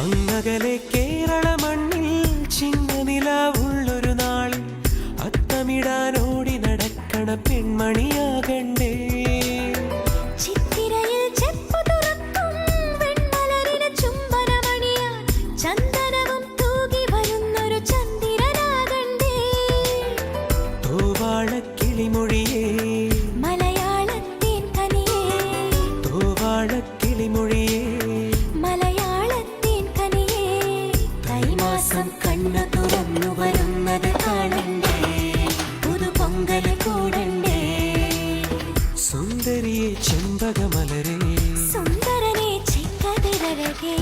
അങ്ങകലെ കേരള മണ്ണിൽ ചിങ്ങനിലാവുള്ളൊരു നാളിൽ അത്തമിടാനോടി നടക്കണ പെൺമണിയാകണ്ടേ. കിളിമൊഴിയേ മലയാളത്തിൻ കനിയേ, കിളിമൊഴിയേ മലയാളത്തിൻ കനിയേ, കൈമാസം കണ്ണു തുറന്നു വരുന്നത് കാണണ്ടേ, പുതുപൊങ്കൽ കൂടണ്ടേ. സുന്ദരിയെ ചെമ്പകമലരേ, സുന്ദരനെ ചെങ്കതിരഴകേ.